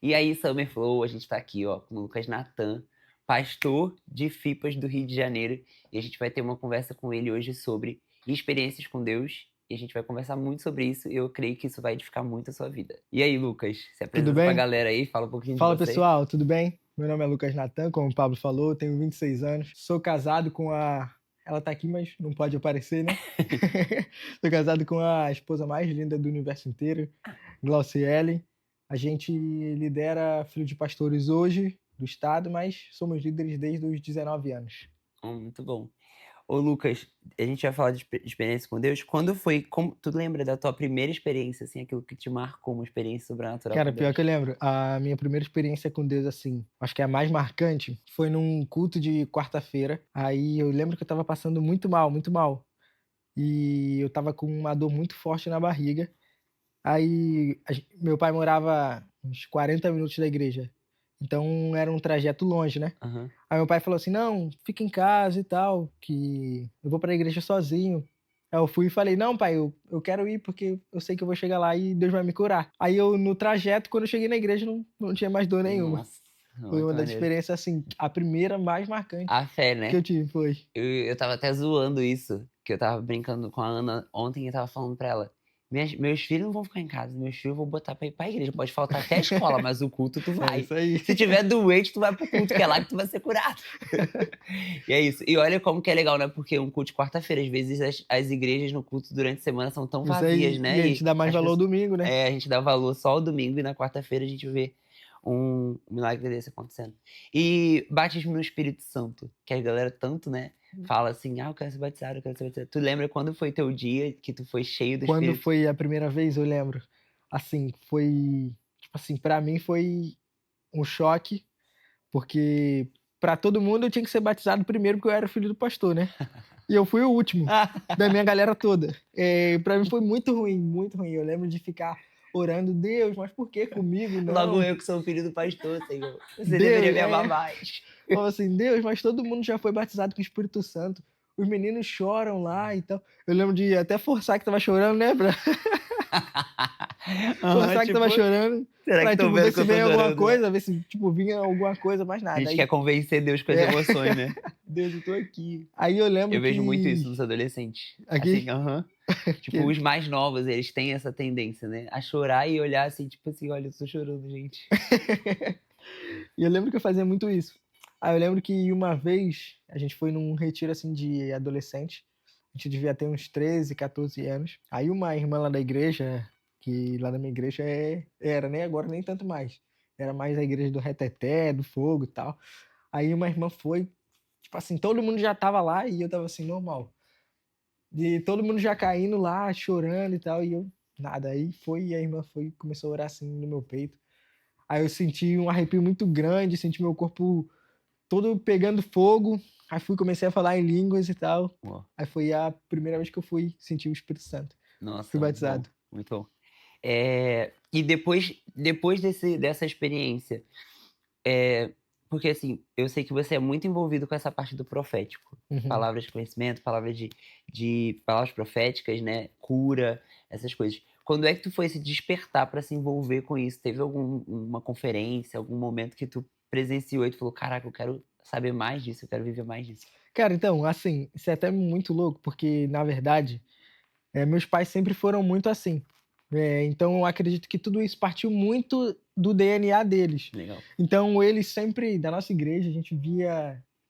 E aí, Summer Flow, a gente tá aqui, ó, com o Lucas Natan, pastor de FIPAS do Rio de Janeiro, e a gente vai ter uma conversa com ele hoje sobre experiências com Deus, e a gente vai conversar muito sobre isso, e eu creio que isso vai edificar muito a sua vida. E aí, Lucas, se Tudo apresenta pra bem? galera aí, fala um pouquinho de Fala você. pessoal, tudo bem? Meu nome é Lucas Natan, como o Pablo falou, tenho 26 anos, sou casado com a. Ela tá aqui, mas não pode aparecer, né? Sou casado com a esposa mais linda do universo inteiro, Glauciele. A gente lidera Filho de Pastores hoje, do estado, mas somos líderes desde os 19 anos. Muito bom. Ô, Lucas, a gente vai falar de experiência com Deus. Quando foi, tu lembra da tua primeira experiência, assim, aquilo que te marcou, uma experiência sobrenatural Cara, com pior que Deus? eu lembro, a minha primeira experiência com Deus, assim, acho que é a mais marcante, foi num culto de quarta-feira. Aí eu lembro que eu tava passando muito mal, muito mal. E eu tava com uma dor muito forte na barriga. Aí meu pai morava uns 40 minutos da igreja, então era um trajeto longe, né. Aham. Aí meu pai falou assim: "Não, fica em casa e tal, que eu vou pra igreja sozinho". Aí eu fui e falei: "Não pai, eu quero ir porque eu sei que eu vou chegar lá e Deus vai me curar". Aí eu no trajeto, quando eu cheguei na igreja, não tinha mais dor nenhuma. Nossa, Foi uma muito das maneiro. experiências, assim, a primeira mais marcante A fé, que eu né? tive, foi. Eu tava até zoando isso, que eu tava brincando com a Ana ontem e tava falando pra ela: Meus filhos não vão ficar em casa, meus filhos eu vou botar pra ir pra igreja. Pode faltar até a escola, mas o culto tu É vai. isso aí. Se tiver doente, tu vai pro culto, que é lá que tu vai ser curado. E é isso. E olha como que é legal, né? Porque um culto de quarta-feira, às vezes as igrejas no culto durante a semana são tão Isso vazias, aí. E né? a gente E dá mais as valor ao pessoas, domingo, né. a gente dá valor só ao domingo e na quarta-feira a gente vê um milagre desse acontecendo. E batismo no Espírito Santo, que a galera tanto, né, fala assim: eu quero ser batizado, eu quero ser batizado. Tu lembra quando foi teu dia que tu foi cheio do Quando Espírito? foi a primeira vez, eu lembro, assim, foi, tipo assim, pra mim foi um choque, porque pra todo mundo eu tinha que ser batizado primeiro, porque eu era filho do pastor, né. E eu fui o último da minha galera toda. Pra mim foi muito ruim, muito ruim. Eu lembro de ficar orando: "Deus, mas por que comigo Logo não? eu que sou filho do pastor, Senhor. Você deveria Deus", me amar mais. falava assim: "Deus, mas todo mundo já foi batizado com o Espírito Santo, os meninos choram lá e tal". Eu lembro de até forçar que estava chorando, né, pra Aham, forçar que tipo, estava chorando, será que pra, estão tipo, ver vendo que se eu tô vem alguma chorando, né? coisa, ver se, tipo, vinha alguma coisa, mais A nada. gente quer Aí convencer Deus com as é, emoções, né? Deus, eu tô aqui. Aí eu lembro Eu vejo muito isso que nos adolescentes. aqui Assim, aham. Tipo, que os mais novos, eles têm essa tendência, né? A chorar e olhar assim, tipo assim, olha, eu tô chorando, gente. e eu lembro que eu fazia muito isso. Aí eu lembro que uma vez a gente foi num retiro, assim, de adolescente, a gente devia ter uns 13, 14 anos. Aí uma irmã lá da igreja, que lá na minha igreja era, né, agora nem tanto mais, era mais a igreja do reteté, do fogo e tal. Aí uma irmã foi, tipo assim, todo mundo já estava lá e eu estava assim, normal. E todo mundo já caindo lá, chorando e tal, e eu nada. Aí foi, e a irmã foi, começou a orar assim no meu peito. Aí eu senti um arrepio muito grande, senti meu corpo todo pegando fogo. Aí fui, comecei a falar em línguas e tal. Ó, Aí foi a primeira vez que eu fui sentir o Espírito Santo. Fui nossa, muito bom, batizado. muito bom. E depois dessa experiência, é, porque assim, eu sei que você é muito envolvido com essa parte do profético. Uhum. Palavras de conhecimento, palavras de palavras proféticas, né? Cura, essas coisas. Quando é que tu foi se despertar para se envolver com isso? Teve alguma conferência, algum momento que tu presenciou e tu falou, caraca, eu quero saber mais disso, eu quero viver mais disso. Cara, então, assim, isso é até muito louco, porque na verdade, meus pais sempre foram muito assim. Então eu acredito que tudo isso partiu muito do DNA deles. Legal. Então eles sempre, da nossa igreja, a gente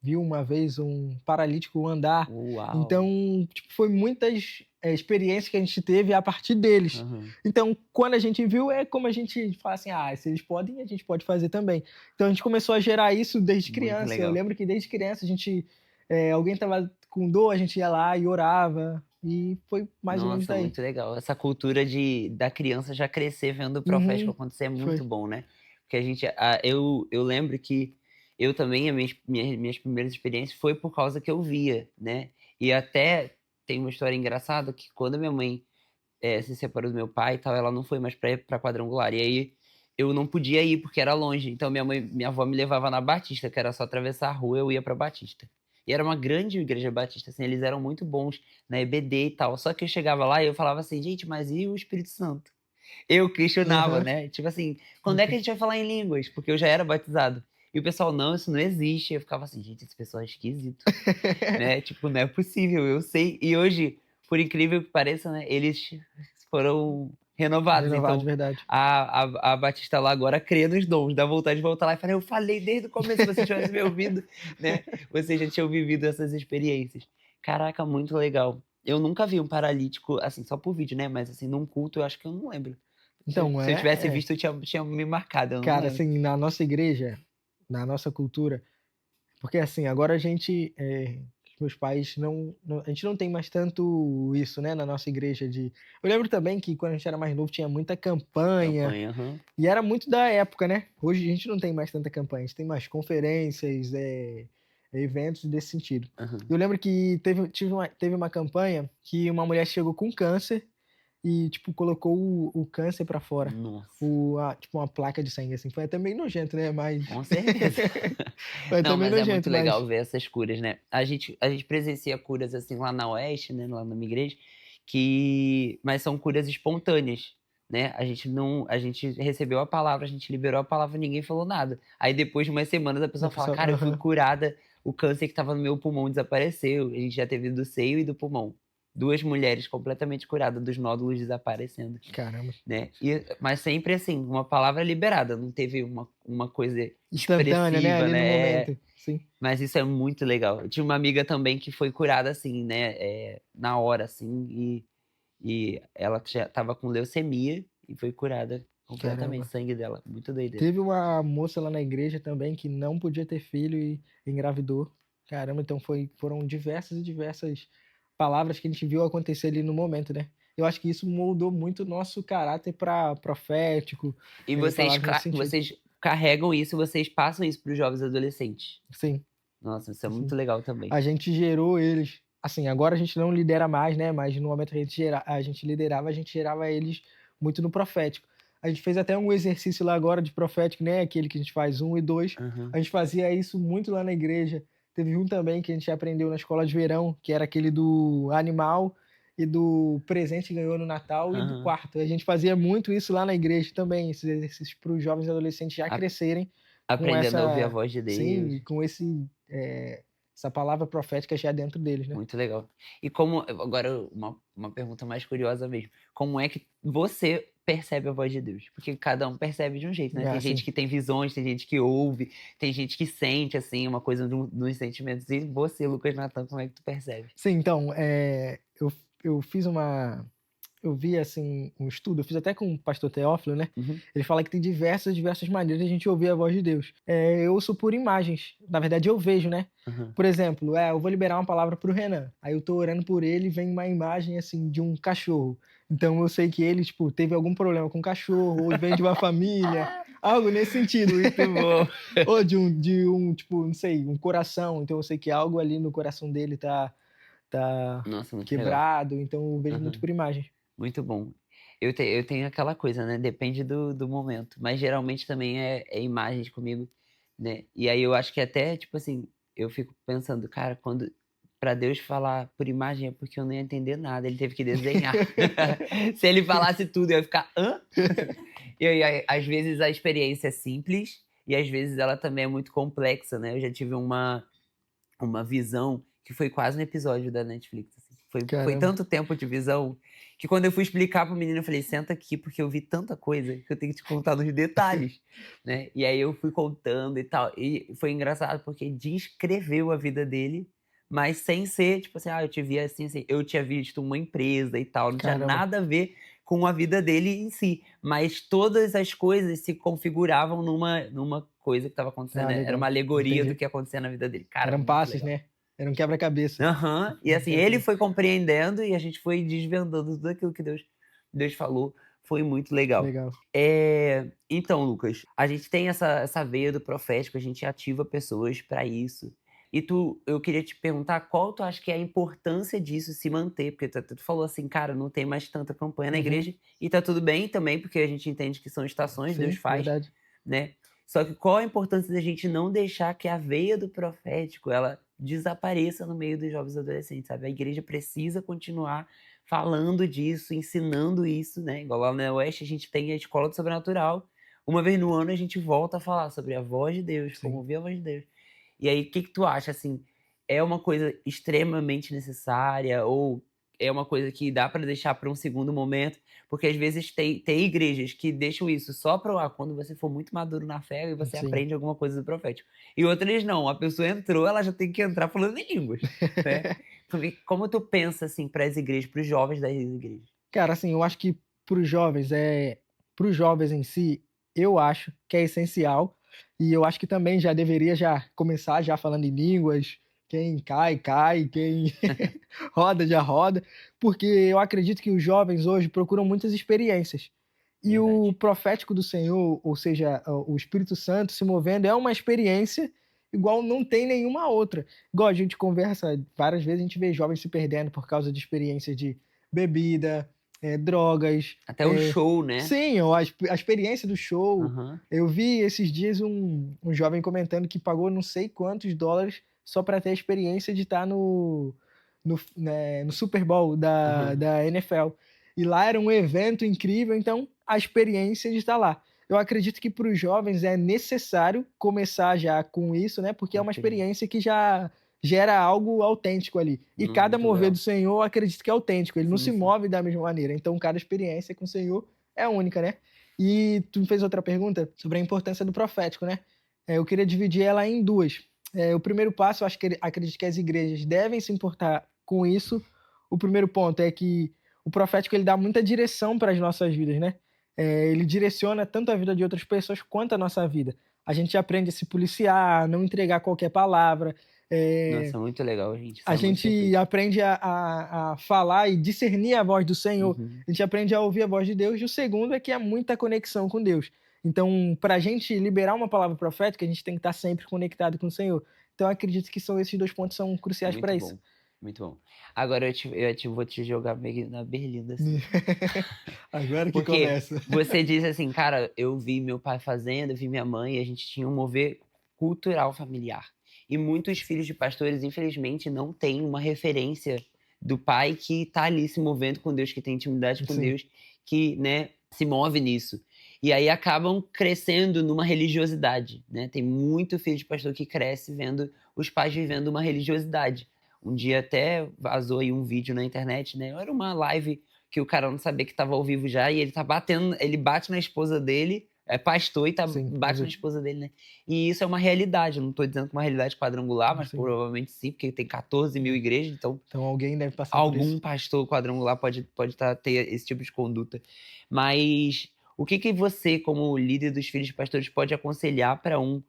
viu uma vez um paralítico andar. Uau. Então, tipo, foi muitas experiências que a gente teve a partir deles. Aham. Então, quando a gente viu, é como a gente fala assim: ah, se eles podem, a gente pode fazer também. Então a gente começou a gerar isso desde Muito criança. Eu legal. lembro que desde criança a gente, alguém estava com dor, a gente ia lá e orava. E foi mais ou menos Nossa, daí. muito legal. Essa cultura da criança já crescer vendo o profético Uhum, acontecer é muito foi. bom, né? Porque eu lembro que eu também, minhas primeiras experiências foi por causa que eu via, né? E até tem uma história engraçada que quando minha mãe se separou do meu pai e tal, ela não foi mais pra Quadrangular. E aí eu não podia ir porque era longe. Então minha avó me levava na Batista, que era só atravessar a rua, eu ia pra Batista. E era uma grande igreja batista, assim, eles eram muito bons na EBD e tal. Só que eu chegava lá e eu falava assim, gente, mas e o Espírito Santo? Eu questionava, Aham. né? Tipo assim, quando é que a gente vai falar em línguas? Porque eu já era batizado. E o pessoal, não, isso não existe. Eu ficava assim, gente, esse pessoal é esquisito, né? Tipo, não é possível, eu sei. E hoje, por incrível que pareça, né, eles foram renovados. Renovado de Então, verdade. a Batista lá agora crê nos dons, dá vontade de voltar lá e falar, eu falei desde o começo, se você tivesse me ouvido, né? Você já tinha vivido essas experiências. Caraca, muito legal. Eu nunca vi um paralítico, assim, só por vídeo, né? Mas assim, num culto, eu acho que eu não lembro. Então, Se eu tivesse é. visto, eu tinha me marcado, eu não Cara, lembro. assim, na nossa igreja, na nossa cultura, porque assim, agora a gente, os meus pais a gente não tem mais tanto isso, né, na nossa igreja de eu lembro também que quando a gente era mais novo tinha muita campanha, Campanha, aham, e era muito da época, né. Hoje a gente não tem mais tanta campanha, a gente tem mais conferências, eventos desse sentido. aham. Eu lembro que teve uma campanha que uma mulher chegou com câncer e, tipo, colocou o câncer pra fora. Nossa, Tipo, uma placa de sangue, assim. Foi até meio nojento, né, mas com certeza. foi até Não, meio mas é muito nojento, legal mas ver essas curas, né. A gente presencia curas, assim, lá na Oeste, né, lá na minha igreja, mas são curas espontâneas, né. A gente recebeu a palavra, a gente liberou a palavra, ninguém falou nada. Aí depois de umas semanas a a pessoa fala: pessoa "Cara, eu fui aham. curada, o câncer que estava no meu pulmão desapareceu". A gente já teve do seio e do pulmão. 2 mulheres completamente curadas dos nódulos desaparecendo. Caramba. Né, mas sempre assim, uma palavra liberada, não teve uma coisa Instantânea, né, expressiva, ali no né, momento. Sim. mas isso é muito legal. Eu tinha uma amiga também que foi curada assim, né, na hora assim, e ela já estava com leucemia e foi curada completamente, Caramba. sangue dela, muito doideira. Teve uma moça lá na igreja também que não podia ter filho e engravidou. Caramba, então foram diversas e diversas palavras que a gente viu acontecer ali no momento, né. Eu acho que isso moldou muito o nosso caráter pra profético, E palavras nesse sentido. vocês carregam isso, vocês passam isso para os jovens adolescentes. Sim, Nossa, isso é sim. muito legal também. A gente gerou eles assim, agora a gente não lidera mais, né, mas no momento que a gente liderava, a gente gerava eles muito no profético. A gente fez até um exercício lá agora de profético, né, aquele que a gente faz 1 e 2. Aham, A gente fazia isso muito lá na igreja. Teve um também que a gente aprendeu na escola de verão, que era aquele do animal e do presente que ganhou no Natal e do aham. quarto. A gente fazia muito isso lá na igreja também, esses exercícios para os jovens e adolescentes já A crescerem com aprendendo a ouvir a essa voz de sim, Deus. e com essa palavra profética já dentro deles, né. Muito legal. E como agora uma pergunta mais curiosa mesmo, como é que você percebe a voz de Deus? Porque cada um percebe de um jeito, né, tem Ah, gente sim. que tem visões, tem gente que ouve, tem gente que sente, assim, uma coisa dos sentimentos. E você, Lucas Natan, como é que tu percebe? Sim, então, eu fiz uma eu vi, assim, um estudo, eu fiz até com o pastor Teófilo, né, Uhum, ele fala que tem diversas maneiras de a gente ouvir a voz de Deus. Eu ouço por imagens, na verdade eu vejo, né. aham, Por exemplo, eu vou liberar uma palavra para o Renan, aí eu tô orando por ele e vem uma imagem, assim, de um cachorro. Então eu sei que ele, tipo, teve algum problema com o cachorro, ou vem de uma família, algo nesse sentido. muito bom. Ou de um, tipo, não sei, um coração, então eu sei que algo ali no coração dele tá Nossa, muito legal. quebrado, então eu vejo muito Aham, por imagem. muito bom. Eu tenho aquela coisa, né, depende do momento, mas geralmente também é imagens comigo, né, e aí eu acho que até, tipo assim, eu fico pensando: "Cara, quando pra Deus falar por imagem é porque eu não ia entender nada, ele teve que desenhar". Se ele falasse tudo eu ia ficar: "Hã?". E aí, às vezes a experiência é simples, e às vezes ela também é muito complexa, né, eu já tive uma visão que foi quase um episódio da Netflix, assim. Foi Caramba, tanto tempo de visão, que quando eu fui explicar para o menino, eu falei: "Senta aqui, porque eu vi tanta coisa que eu tenho que te contar nos detalhes", né. E aí eu fui contando e tal, e foi engraçado porque descreveu a vida dele, mas sem ser tipo assim: "Ah, eu te vi assim, assim". Eu tinha visto uma empresa e tal, não tinha caramba. nada a ver com a vida dele em si, mas todas as coisas se configuravam numa coisa que estava acontecendo, Ah, né, era uma legal, alegoria do entendi. que acontecia na vida dele. Cara, Eram muito passos, legal. né, era um quebra-cabeça. Aham. E assim, ele foi compreendendo e a gente foi desvendando tudo aquilo que Deus falou, foi muito legal. Legal. Então Lucas, a gente tem essa veia do profético, a gente ativa pessoas para isso. Eu queria te perguntar qual tu acha que é a importância disso se manter, porque tu falou assim: "Cara, não tem mais tanta campanha na Uhum. igreja", e tá tudo bem também, porque a gente entende que são estações, Deus Sim, faz, verdade. né. Só que qual a importância da gente não deixar que a veia do profético, ela desapareça no meio dos jovens adolescentes, sabe. A igreja precisa continuar falando disso, ensinando isso, né, igual lá na Oeste a gente tem a escola do sobrenatural, uma vez no ano a gente volta a falar sobre a voz de Deus, como Sim. ouvir a voz de Deus. E aí, o que que tu acha, assim, é uma coisa extremamente necessária ou é uma coisa que dá para deixar para um segundo momento? Porque às vezes tem igrejas que deixam isso só para quando você for muito maduro na fé e você Sim. aprende alguma coisa do profético. E outras não, a pessoa entrou, ela já tem que entrar falando em línguas, né. Como tu pensa, assim, para as igrejas, para os jovens das igrejas? Cara, assim, eu acho que para os jovens em si, eu acho que é essencial, e eu acho que também já deveria já começar já falando em línguas, quem cai, cai, quem roda, já roda, porque eu acredito que os jovens hoje procuram muitas experiências. E o Verdade. profético do Senhor, ou seja, o Espírito Santo se movendo é uma experiência igual não tem nenhuma outra. Igual a gente conversa várias vezes, a gente vê jovens se perdendo por causa de experiências de bebida, drogas, Até o show, né. sim, ou a experiência do show. Aham. Eu vi esses dias um jovem comentando que pagou não sei quantos dólares só para ter a experiência de estar no Super Bowl Aham. da NFL. E lá era um evento incrível, então a experiência de estar lá. Eu acredito que para os jovens é necessário começar já com isso, né, porque Com é a uma experiência. experiência que já gera algo autêntico ali. E Não, cada muito mover do legal. Senhor, eu acredito que é autêntico, ele não Sim, se sim. move da mesma maneira, então cada experiência com o Senhor é única, né. E tu me fez outra pergunta sobre a importância do profético, né. Eu queria dividir ela em 2. O primeiro passo, eu acho que acredito que as igrejas devem se importar com isso. O primeiro ponto é que o profético ele dá muita direção para as nossas vidas, né. Ele direciona tanto a vida de outras pessoas quanto a nossa vida. A gente aprende a se policiar, a não entregar qualquer palavra, Nossa, muito legal, gente, isso a é muito gente perfeito. aprende a falar e discernir a voz do Senhor, Uhum. a gente aprende a ouvir a voz de Deus, e o segundo é que há muita conexão com Deus. Então, para a gente liberar uma palavra profética, a gente tem que estar sempre conectado com o Senhor. Então, eu acredito que são esses 2 pontos são cruciais para Muito isso. bom, muito bom. Agora eu vou te jogar meio na berlinda, assim. Agora que Porque começa. você disse assim: "Cara, eu vi meu pai fazendo, eu vi minha mãe e a gente tinha um mover cultural familiar". E muitos filhos de pastores, infelizmente, não têm uma referência do pai que tá ali se movendo com Deus, que tem intimidade com Sim, Deus, que, né, se move nisso. E aí acabam crescendo numa religiosidade, né. Tem muito filho de pastor que cresce vendo os pais vivendo uma religiosidade. Um dia até vazou aí um vídeo na internet, né, era uma live que o cara não sabia que estava ao vivo já, e ele tá batendo, ele bate na esposa dele, é pastor e sim, eu bate na vi. esposa dele, né. E isso é uma realidade, eu não tô dizendo que é uma realidade quadrangular, mas Sim, provavelmente sim, porque tem 14.000 é. igrejas, então Então alguém deve passar por algum isso. pastor quadrangular pode ter esse tipo de conduta. Mas o que que você, como líder dos filhos de pastores, pode aconselhar para um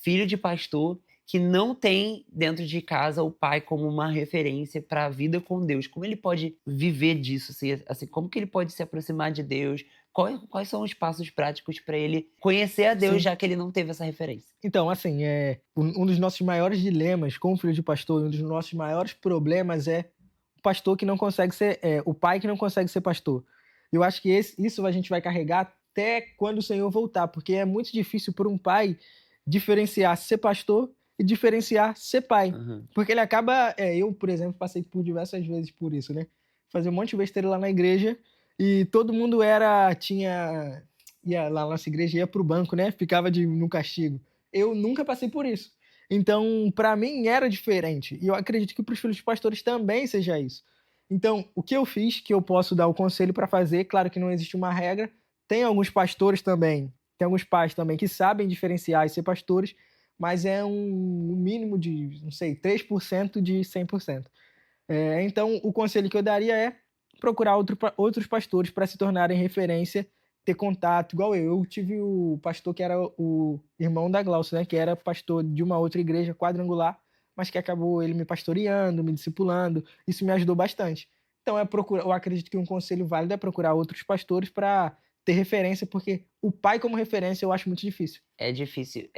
filho de pastor que não tem dentro de casa o pai como uma referência para a vida com Deus? Como ele pode viver disso? Assim, como que ele pode se aproximar de Deus? Quais são os passos práticos para ele conhecer a Deus, Sim. já que ele não teve essa referência? Então, assim, um dos nossos maiores dilemas como filho de pastor, um dos nossos maiores problemas é o pastor que não consegue ser, o pai que não consegue ser pastor. Eu acho que isso a gente vai carregar até quando o Senhor voltar, porque é muito difícil para um pai diferenciar ser pastor e diferenciar ser pai. Aham. Porque ele acaba, eu, por exemplo, passei por diversas vezes por isso, né? Fazer um monte de besteira lá na igreja e todo mundo ia lá na nossa igreja, ia para o banco, né? Ficava no castigo. Eu nunca passei por isso. Então, para mim era diferente. E eu acredito que para os filhos de pastores também seja isso. Então, o que eu fiz, que eu posso dar o conselho para fazer, claro que não existe uma regra. Tem alguns pastores também, tem alguns pais também que sabem diferenciar e ser pastores, mas é um mínimo de, não sei, 3% de 100%. Então, o conselho que eu daria é procurar outros pastores para se tornarem referência, ter contato, igual eu. Eu tive o pastor que era o irmão da Glaucia, né, que era pastor de uma outra igreja quadrangular, mas que acabou ele me pastoreando, me discipulando. Isso me ajudou bastante. Então, eu acredito que um conselho válido é procurar outros pastores para ter referência, porque o pai como referência eu acho muito difícil. É difícil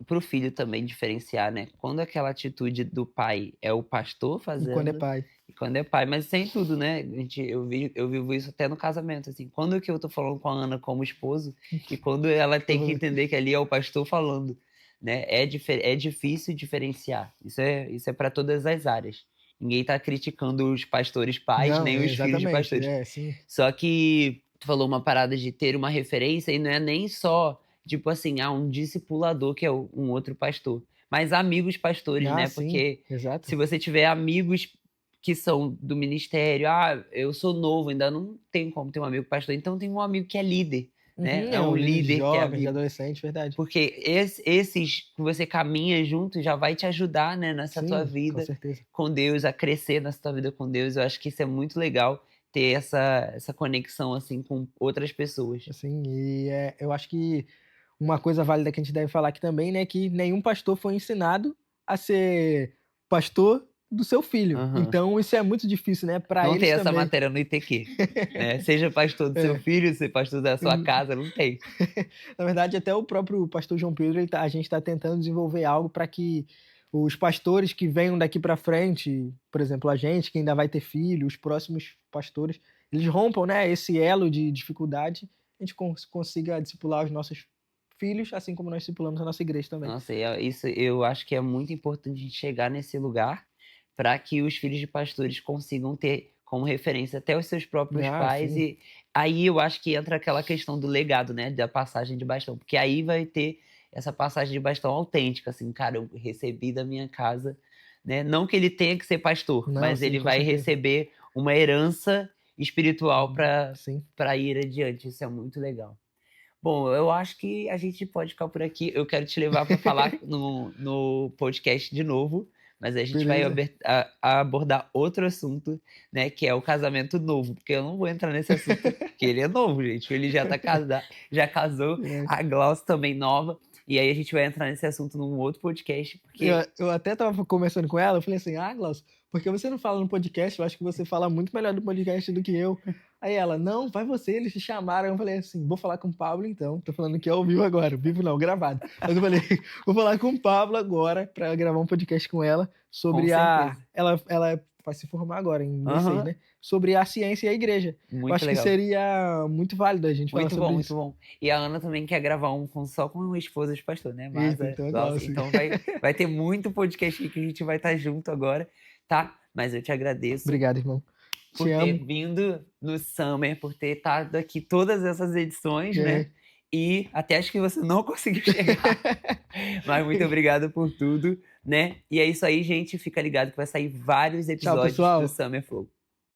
para o filho também diferenciar, né, quando aquela atitude do pai é o pastor E quando é fazendo pai. e quando é pai, mas sem tudo, né, eu vivo isso até no casamento, assim, quando que eu tô falando com a Ana como esposo, e quando ela tem que entender que ali é o pastor falando, né, é difícil diferenciar, isso é para todas as áreas. Ninguém tá criticando os pastores pais, Não, nem os filhos de exatamente. pastores. Sim. Só que tu falou uma parada de ter uma referência e não é nem só, tipo assim, um discipulador que é um outro pastor, mas amigos pastores, né? Sim, Porque exato. se você tiver amigos que são do ministério, eu sou novo, ainda não tenho como ter um amigo pastor, então tem um amigo que é líder, né? É É um um líder de líder que é jovens, de amigo. adolescentes, verdade. Porque esses que você caminha junto já vai te ajudar, né, nessa tua Sim, com vida certeza. com Deus, a crescer nessa tua vida com Deus. Eu acho que isso é muito legal, ter essa conexão, assim, com outras pessoas. Assim, eu acho que uma coisa válida que a gente deve falar aqui também, né, que nenhum pastor foi ensinado a ser pastor do seu filho. Aham. Então isso é muito difícil, né, para Não tem eles essa também. matéria no ITQ, né. Seja pastor do seu É. filho, ser pastor da sua casa, não tem. Na verdade, até o próprio pastor João Pedro, a gente está tentando desenvolver algo para que os pastores que venham daqui para frente, por exemplo, a gente que ainda vai ter filho, os próximos pastores, eles rompam, né, esse elo de dificuldade, a gente consiga discipular os nossos filhos, assim como nós discipulamos a nossa igreja também. Nossa, isso eu acho que é muito importante a gente chegar nesse lugar, para que os filhos de pastores consigam ter como referência até os seus próprios pais, Sim. e aí eu acho que entra aquela questão do legado, né, da passagem de bastão, porque aí vai ter essa passagem de bastão autêntica, assim, cara, eu recebi da minha casa, né, não que ele tenha que ser pastor, Não, mas sim, ele com vai certeza. receber uma herança espiritual para Sim. ir adiante, isso é muito legal. Bom, eu acho que a gente pode ficar por aqui. Eu quero te levar para falar no podcast de novo, mas a gente vai Beleza. abordar outro assunto, né, que é o casamento novo, porque eu não vou entrar nesse assunto, porque ele é novo, gente. Ele já tá casado, já casou, É. a Glaucia também nova, e aí a gente vai entrar nesse assunto num outro podcast, porque Eu até estava conversando com ela, eu falei assim: Glaucio, por que você não fala no podcast? Eu acho que você fala muito melhor no podcast do que eu. Aí ela: não, vai você, eles te chamaram. Eu falei assim: vou falar com o Pablo então. Tô falando que é ao vivo agora, vivo não, gravado. Mas eu falei: vou falar com o Pablo agora para gravar um podcast com ela com sobre certeza. ela vai se formar agora em mês 6, Aham, né? Sobre a ciência e a igreja. Eu muito acho que legal. seria muito válido a gente falar Muito bom, sobre muito isso. bom. E a Ana também quer gravar só com esposa de pastor, né, Eita, Masa, então é Glaucia, Glaucio. então vai ter muito podcast aqui que a gente vai estar junto agora, tá. Mas eu te agradeço Obrigado, irmão. Te por ter amo. vindo no Summer, por ter estado aqui todas essas edições, né, É. e até acho que você não conseguiu chegar, mas muito obrigado por tudo, né. E é isso aí, gente, fica ligado que vai sair vários Tchau, episódios do pessoal. Summer Flow.